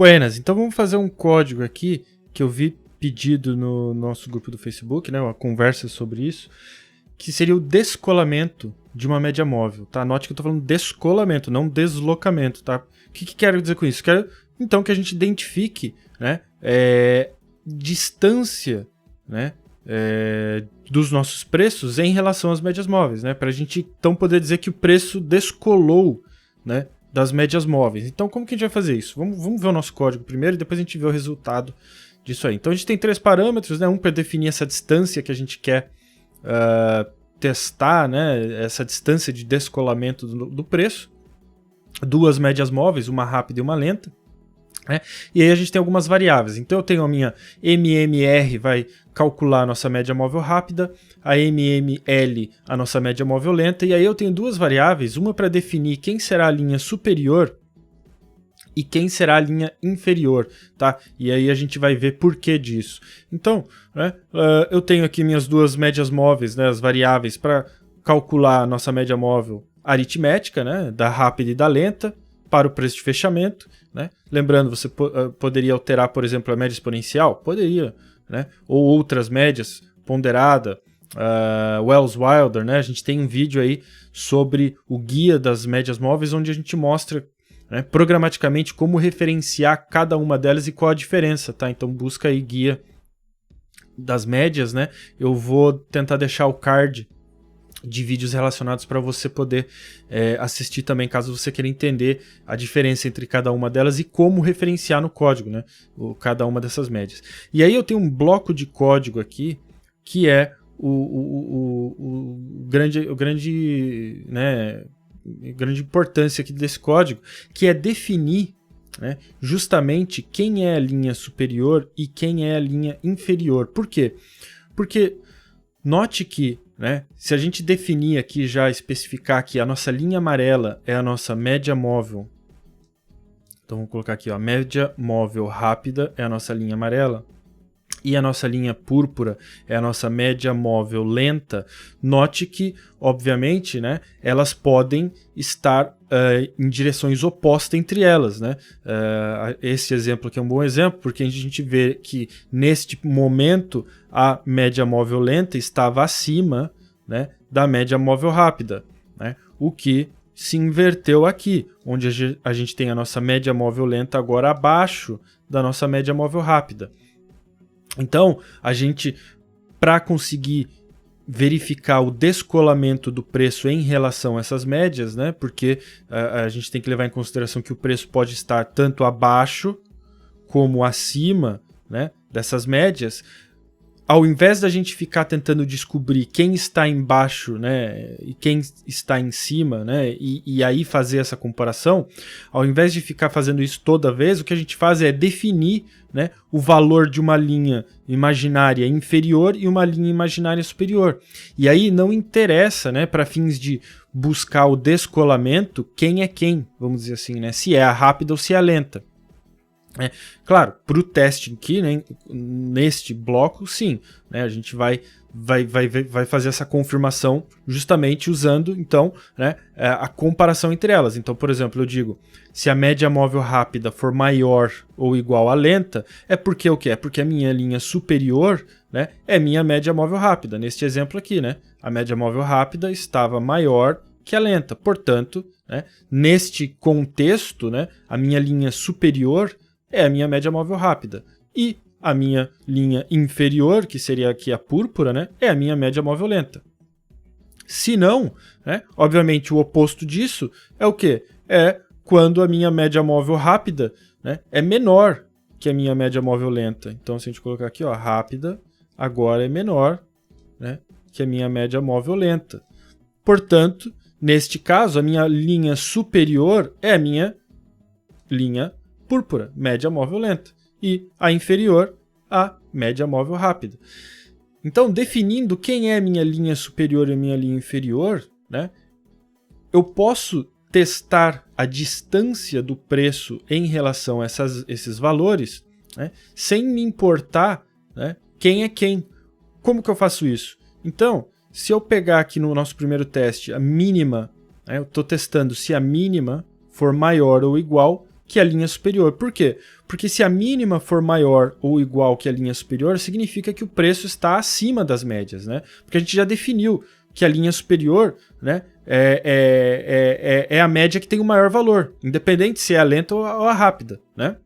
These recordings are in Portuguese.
Buenas, então vamos fazer um código aqui que eu vi pedido no nosso grupo do Facebook, né, uma conversa sobre isso, que seria o descolamento de uma média móvel, tá? Note que eu estou falando descolamento, não deslocamento, tá? O que quero dizer com isso? Quero, então, que a gente identifique, né, distância, né, dos nossos preços em relação às médias móveis, né? Para a gente, então, poder dizer que o preço descolou, né, das médias móveis. Então, como que a gente vai fazer isso? Vamos ver o nosso código primeiro e depois a gente vê o resultado disso aí. Então, a gente tem 3 parâmetros, né? Um para definir essa distância que a gente quer testar, né? Essa distância de descolamento do preço. 2 médias móveis, uma rápida e uma lenta. Né? E aí a gente tem algumas variáveis. Então, eu tenho a minha MMR, vai calcular a nossa média móvel rápida, a MML, a nossa média móvel lenta, e aí eu tenho 2 variáveis, uma para definir quem será a linha superior e quem será a linha inferior, tá? E aí a gente vai ver por que disso. Então, né, eu tenho aqui minhas 2 médias móveis, né, as variáveis para calcular a nossa média móvel aritmética, né, da rápida e da lenta, para o preço de fechamento, né? Lembrando, você poderia alterar, por exemplo, a média exponencial? Poderia, né? Ou outras médias, ponderada, Wells-Wilder, né? A gente tem um vídeo aí sobre o guia das médias móveis, onde a gente mostra, né, programaticamente como referenciar cada uma delas e qual a diferença, tá? Então busca aí guia das médias, né? Eu vou tentar deixar o card de vídeos relacionados para você poder assistir também, caso você queira entender a diferença entre cada uma delas e como referenciar no código, né, cada uma dessas médias. E aí eu tenho um bloco de código aqui que é grande importância aqui desse código, que é definir, né, justamente quem é a linha superior e quem é a linha inferior. Por quê? Porque note que, né, se a gente definir aqui, já especificar que a nossa linha amarela é a nossa média móvel, então vamos colocar aqui, ó, a média móvel rápida é a nossa linha amarela, e a nossa linha púrpura é a nossa média móvel lenta, note que, obviamente, né, elas podem estar em direções opostas entre elas, né? Esse exemplo aqui é um bom exemplo, porque a gente vê que, neste momento, a média móvel lenta estava acima, né, da média móvel rápida, né? O que se inverteu aqui, onde a gente tem a nossa média móvel lenta agora abaixo da nossa média móvel rápida. Então, a gente, para conseguir verificar o descolamento do preço em relação a essas médias, né, porque a gente tem que levar em consideração que o preço pode estar tanto abaixo como acima, né, dessas médias, ao invés da gente ficar tentando descobrir quem está embaixo, né, e quem está em cima, né, e aí fazer essa comparação, ao invés de ficar fazendo isso toda vez, o que a gente faz é definir, né, o valor de uma linha imaginária inferior e uma linha imaginária superior. E aí não interessa, né, para fins de buscar o descolamento, quem é quem, vamos dizer assim, né, se é a rápida ou se é a lenta. Claro, para o teste aqui, né, neste bloco, sim, né, a gente vai fazer essa confirmação justamente usando, então, né, a comparação entre elas. Então, por exemplo, eu digo, se a média móvel rápida for maior ou igual à lenta, é porque o quê? É porque a minha linha superior, né, é minha média móvel rápida. Neste exemplo aqui, né, a média móvel rápida estava maior que a lenta. Portanto, né, neste contexto, né, a minha linha superior é a minha média móvel rápida. E a minha linha inferior, que seria aqui a púrpura, né, é a minha média móvel lenta. Se não, né, obviamente o oposto disso é o quê? É quando a minha média móvel rápida, né, é menor que a minha média móvel lenta. Então, se a gente colocar aqui, ó, rápida, agora é menor, né, que a minha média móvel lenta. Portanto, neste caso, a minha linha superior é a minha linha púrpura, média móvel lenta, e a inferior, a média móvel rápida. Então, definindo quem é a minha linha superior e a minha linha inferior, né, eu posso testar a distância do preço em relação a esses valores, né, sem me importar, né, quem é quem. Como que eu faço isso? Então, se eu pegar aqui no nosso primeiro teste a mínima, né, eu estou testando se a mínima for maior ou igual que a linha superior. Por quê? Porque se a mínima for maior ou igual que a linha superior, significa que o preço está acima das médias, né? Porque a gente já definiu que a linha superior, né, é a média que tem o maior valor, independente se é a lenta ou a rápida, né?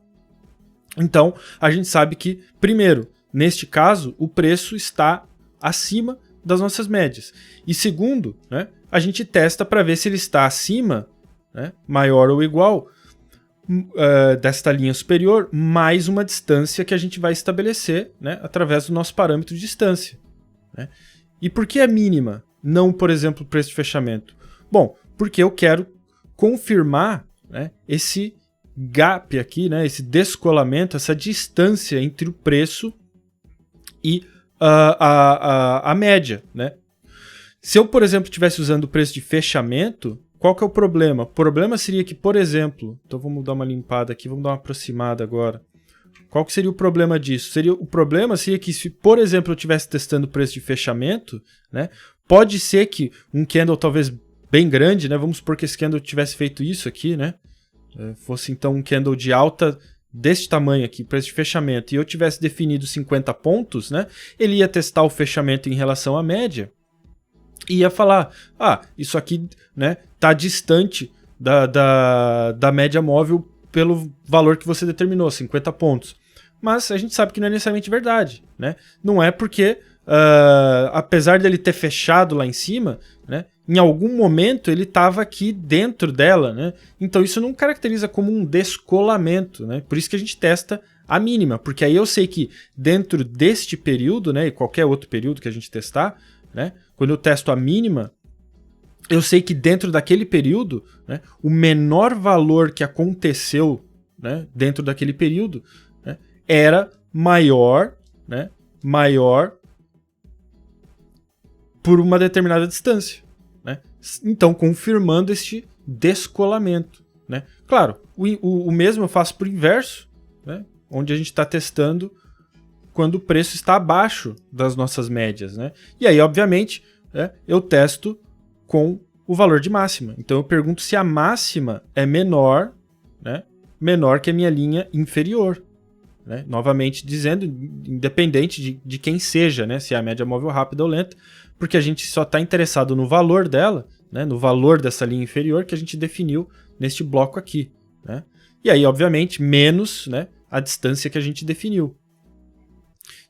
Então, a gente sabe que, primeiro, neste caso, o preço está acima das nossas médias. E segundo, né, a gente testa para ver se ele está acima, né, maior ou igual, desta linha superior, mais uma distância que a gente vai estabelecer, né, através do nosso parâmetro de distância, né? E por que é mínima? Não, por exemplo, o preço de fechamento. Bom, porque eu quero confirmar, né, esse gap aqui, né, esse descolamento, essa distância entre o preço e a média, né? Se eu, por exemplo, estivesse usando o preço de fechamento, qual que é o problema? O problema seria que, por exemplo, então vamos dar uma limpada aqui, vamos dar uma aproximada agora. Qual que seria o problema disso? O problema seria que se, por exemplo, eu estivesse testando o preço de fechamento, né, pode ser que um candle talvez bem grande, né, vamos supor que esse candle tivesse feito isso aqui, né, fosse então um candle de alta deste tamanho aqui, preço de fechamento, e eu tivesse definido 50 pontos, né, ele ia testar o fechamento em relação à média, e ia falar, isso aqui, né, tá distante da média móvel pelo valor que você determinou, 50 pontos. Mas a gente sabe que não é necessariamente verdade, né? Não é porque, apesar dele ter fechado lá em cima, né, em algum momento ele estava aqui dentro dela, né? Então isso não caracteriza como um descolamento, né? Por isso que a gente testa a mínima, porque aí eu sei que dentro deste período, né, e qualquer outro período que a gente testar, né, quando eu testo a mínima, eu sei que dentro daquele período, né, o menor valor que aconteceu, né, dentro daquele período, né, era maior, né, maior por uma determinada distância, né? Então, confirmando este descolamento, né? Claro, o mesmo eu faço por inverso, né, onde a gente está testando quando o preço está abaixo das nossas médias, né? E aí, obviamente, eu testo com o valor de máxima. Então eu pergunto se a máxima é menor, né, menor que a minha linha inferior, né? Novamente dizendo, independente de quem seja, né, se é a média móvel rápida ou lenta, porque a gente só está interessado no valor dela, né, no valor dessa linha inferior que a gente definiu neste bloco aqui, né? E aí, obviamente, menos, né, a distância que a gente definiu.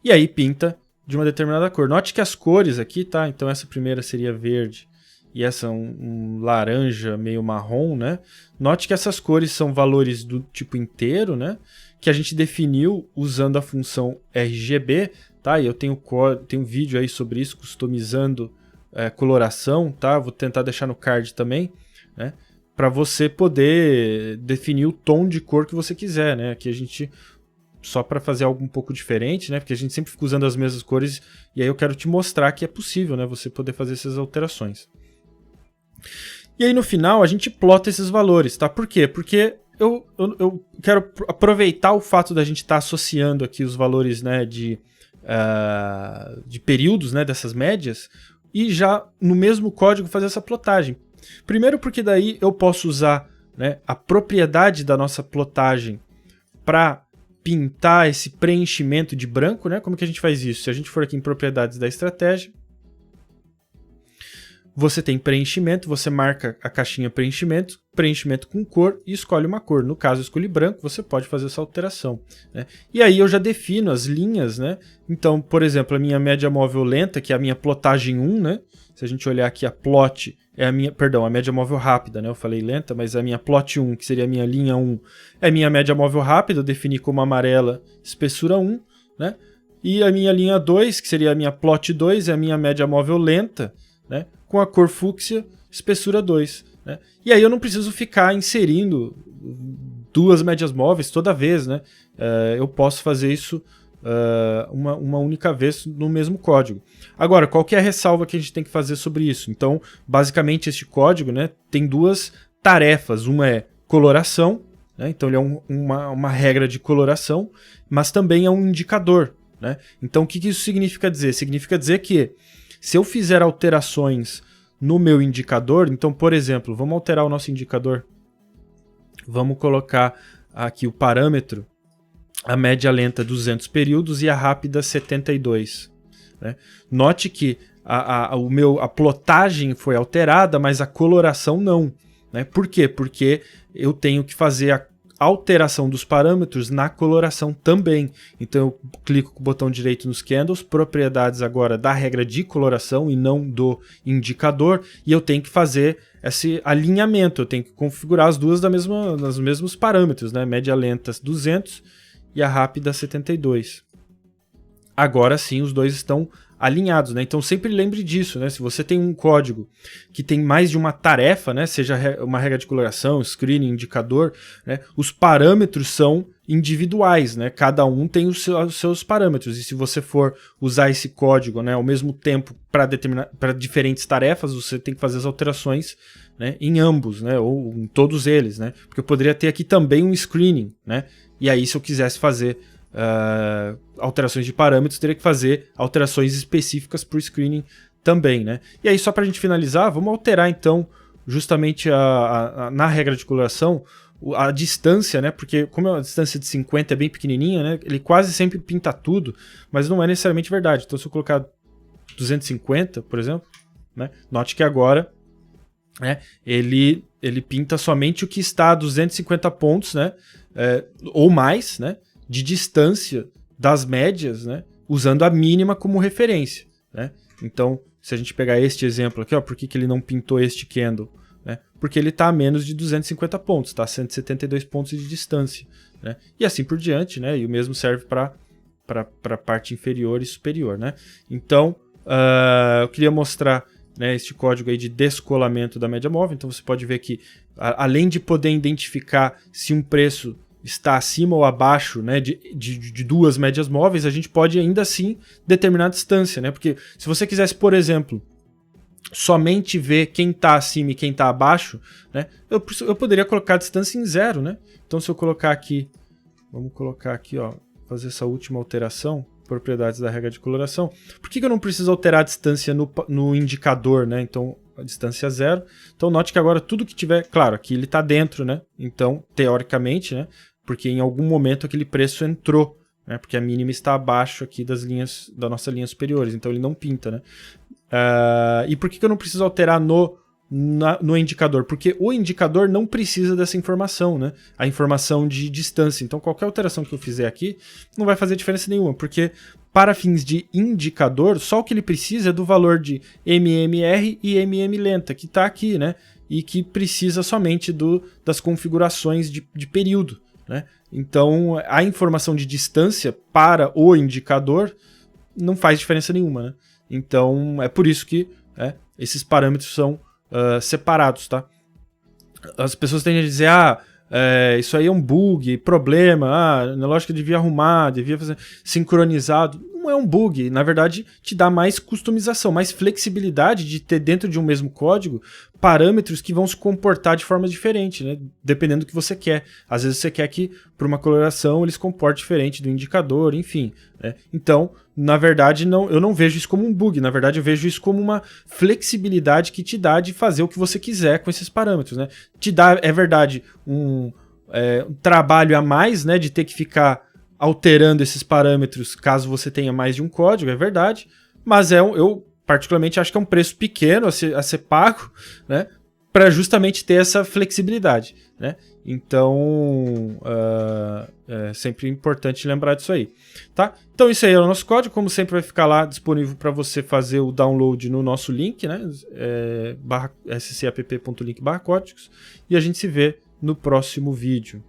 E aí pinta de uma determinada cor. Note que as cores aqui, tá? Então essa primeira seria verde e essa um laranja meio marrom, né? Note que essas cores são valores do tipo inteiro, né, que a gente definiu usando a função RGB, tá? E eu tenho vídeo aí sobre isso, customizando coloração, tá? Vou tentar deixar no card também, né, para você poder definir o tom de cor que você quiser, né? Aqui a gente, só para fazer algo um pouco diferente, né, porque a gente sempre fica usando as mesmas cores, e aí eu quero te mostrar que é possível, né, você poder fazer essas alterações. E aí no final a gente plota esses valores, tá? Por quê? Porque eu quero aproveitar o fato da gente estar associando aqui os valores, né, de períodos, né, dessas médias, e já no mesmo código fazer essa plotagem. Primeiro porque daí eu posso usar, né, a propriedade da nossa plotagem para pintar esse preenchimento de branco, né? Como que a gente faz isso? Se a gente for aqui em propriedades da estratégia, você tem preenchimento, você marca a caixinha preenchimento com cor e escolhe uma cor. No caso, eu escolhi branco, você pode fazer essa alteração, né? E aí eu já defino as linhas, né? Então, por exemplo, a minha média móvel lenta, que é a minha plotagem 1, né? Se a gente olhar aqui, a plot é a minha, perdão, a média móvel rápida, né? Eu falei lenta, mas a minha plot 1, que seria a minha linha 1, é a minha média móvel rápida, eu defini como amarela, espessura 1, né? E a minha linha 2, que seria a minha plot 2, é a minha média móvel lenta, né, com a cor fúcsia, espessura 2. Né? E aí eu não preciso ficar inserindo duas médias móveis toda vez. Né? Eu posso fazer isso uma única vez no mesmo código. Agora, qual que é a ressalva que a gente tem que fazer sobre isso? Então, basicamente, este código, né, tem duas tarefas. Uma é coloração, né? Então ele é uma regra de coloração, mas também é um indicador. Né? Então, o que isso significa dizer? Significa dizer que se eu fizer alterações no meu indicador, então, por exemplo, vamos alterar o nosso indicador. Vamos colocar aqui o parâmetro, a média lenta 200 períodos e a rápida 72. Né? Note que a plotagem foi alterada, mas a coloração não. Né? Por quê? Porque eu tenho que fazer a alteração dos parâmetros na coloração também. Então eu clico com o botão direito nos candles, propriedades agora da regra de coloração e não do indicador, e eu tenho que fazer esse alinhamento, eu tenho que configurar as duas nos mesmos parâmetros, né? Média lenta 200 e a rápida 72. Agora sim os dois estão alinhados, né? Então sempre lembre disso, né? Se você tem um código que tem mais de uma tarefa, né? Seja uma regra de coloração, screening, indicador, né? Os parâmetros são individuais, né? Cada um tem os seus parâmetros, e se você for usar esse código, né, ao mesmo tempo para diferentes tarefas, você tem que fazer as alterações, né, em ambos, né? Ou em todos eles, né? Porque eu poderia ter aqui também um screening, né? E aí se eu quisesse fazer alterações de parâmetros, teria que fazer alterações específicas para o screening também, né? E aí, só para a gente finalizar, vamos alterar então justamente na regra de coloração a distância, né? Porque como a distância de 50 é bem pequenininha, né? Ele quase sempre pinta tudo, mas não é necessariamente verdade. Então se eu colocar 250, por exemplo, né? Note que agora, né, ele pinta somente o que está a 250 pontos, né? Ou mais, né? De distância das médias, né, usando a mínima como referência, né? Então, se a gente pegar este exemplo aqui, ó, por que ele não pintou este candle? Né? Porque ele está a menos de 250 pontos, está a 172 pontos de distância, né? E assim por diante, né? E o mesmo serve para a parte inferior e superior, né? Então, eu queria mostrar, né, este código aí de descolamento da média móvel. Então você pode ver que, além de poder identificar se um preço está acima ou abaixo, né, de duas médias móveis, a gente pode ainda assim determinar a distância, né? Porque se você quisesse, por exemplo, somente ver quem está acima e quem está abaixo, né, eu poderia colocar a distância em 0, né? Então se eu colocar aqui, vamos colocar aqui, ó, fazer essa última alteração, propriedades da regra de coloração. Por que eu não preciso alterar a distância no indicador, né? Então a distância é 0. Então note que agora tudo que tiver, claro, aqui ele está dentro, né? Então teoricamente, né? Porque em algum momento aquele preço entrou, né? Porque a mínima está abaixo aqui das nossa linha superiores, então ele não pinta, né? E por que eu não preciso alterar no indicador? Porque o indicador não precisa dessa informação, né? A informação de distância. Então qualquer alteração que eu fizer aqui não vai fazer diferença nenhuma, porque para fins de indicador, só o que ele precisa é do valor de MMR e MM lenta, que está aqui, né? E que precisa somente das configurações de período, né? Então a informação de distância para o indicador não faz diferença nenhuma, né? Então é por isso que esses parâmetros são separados, tá? As pessoas tendem a dizer, isso aí é um bug, problema, na lógica devia arrumar, devia fazer sincronizado. Não é um bug, na verdade te dá mais customização, mais flexibilidade de ter dentro de um mesmo código parâmetros que vão se comportar de forma diferente, né? Dependendo do que você quer. Às vezes você quer que para uma coloração ele se comporte diferente do indicador, enfim, né? Então, na verdade, eu não vejo isso como um bug, na verdade eu vejo isso como uma flexibilidade que te dá de fazer o que você quiser com esses parâmetros, né? Te dá, é verdade, um trabalho a mais, né, de ter que ficar alterando esses parâmetros caso você tenha mais de um código, é verdade, mas eu particularmente acho que é um preço pequeno a ser pago, né, para justamente ter essa flexibilidade, né? Então é sempre importante lembrar disso aí, tá? Então isso aí é o nosso código, como sempre vai ficar lá disponível para você fazer o download no nosso link, né, scapp.link/códigos, e a gente se vê no próximo vídeo.